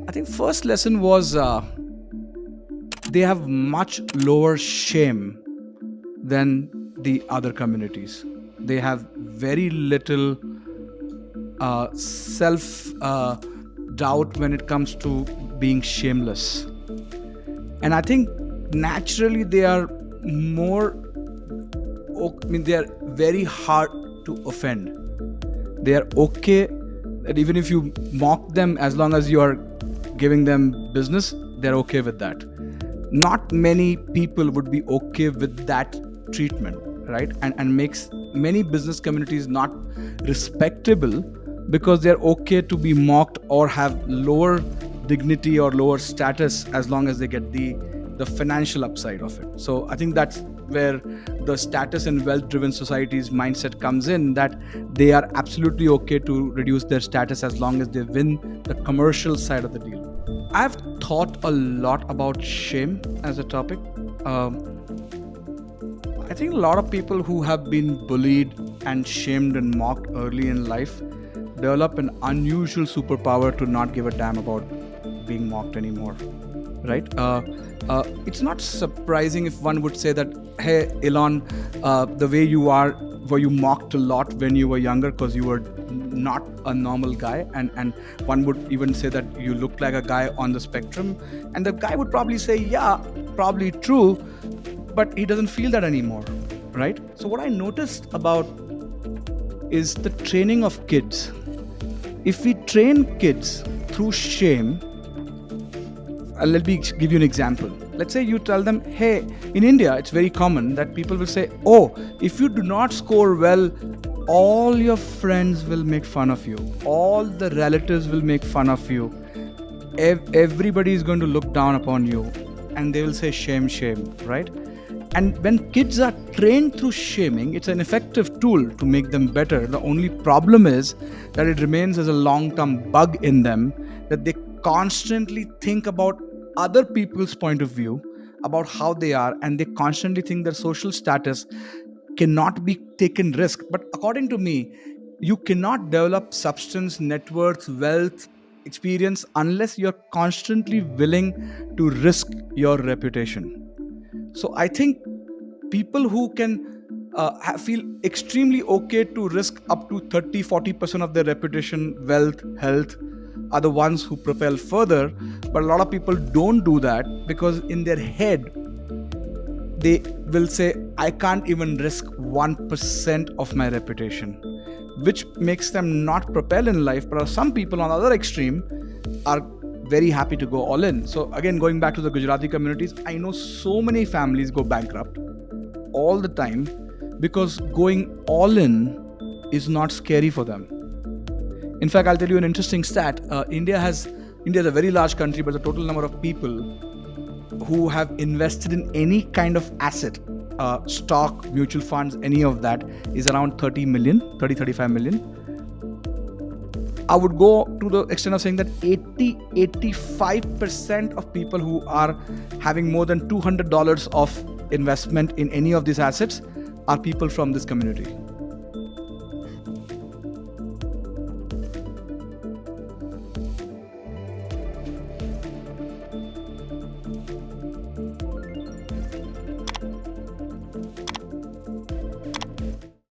I think first lesson was they have much lower shame than the other communities. They have very little self doubt when it comes to being shameless. And I think naturally they are more, they are very hard to offend. They are okay that even if you mock them, as long as you are giving them business, they're okay with that. Not many people would be okay with that treatment, right? And makes many business communities not respectable because they're okay to be mocked or have lower dignity or lower status as long as they get the financial upside of it. So I think that's where the status and wealth driven societies mindset comes in, that they are absolutely okay to reduce their status as long as they win the commercial side of the deal. I've thought a lot about shame as a topic. I think a lot of people who have been bullied and shamed and mocked early in life develop an unusual superpower to not give a damn about being mocked anymore, right? It's not surprising if one would say that, hey, Elon, the way you are, were you mocked a lot when you were younger because you were not a normal guy, and one would even say that you look like a guy on the spectrum, and the guy would probably say, yeah, probably true, but he doesn't feel that anymore, right? So what I noticed about is the training of kids. If we train kids through shame, let me give you an example. Let's say you tell them, hey, in India, it's very common that people will say, oh, if you do not score well, all your friends will make fun of you. All the relatives will make fun of you. Everybody is going to look down upon you. And they will say, shame, shame, right? And when kids are trained through shaming, it's an effective tool to make them better. The only problem is that it remains as a long-term bug in them, that they constantly think about other people's point of view, about how they are, and they constantly think their social status cannot be taken risk. But according to me, you cannot develop substance, net worth, wealth, experience unless you're constantly willing to risk your reputation. So I think people who can feel extremely okay to risk up to 30-40% of their reputation, wealth, health, are the ones who propel further. But a lot of people don't do that because in their head they will say, I can't even risk 1% of my reputation, which makes them not propel in life. But some people on the other extreme are very happy to go all in. So again, going back to the Gujarati communities, I know so many families go bankrupt all the time because going all in is not scary for them. In fact, I'll tell you an interesting stat. India is a very large country, but the total number of people who have invested in any kind of asset, stock, mutual funds, any of that, is around 35 million. I would go to the extent of saying that 85% of people who are having more than $200 of investment in any of these assets are people from this community.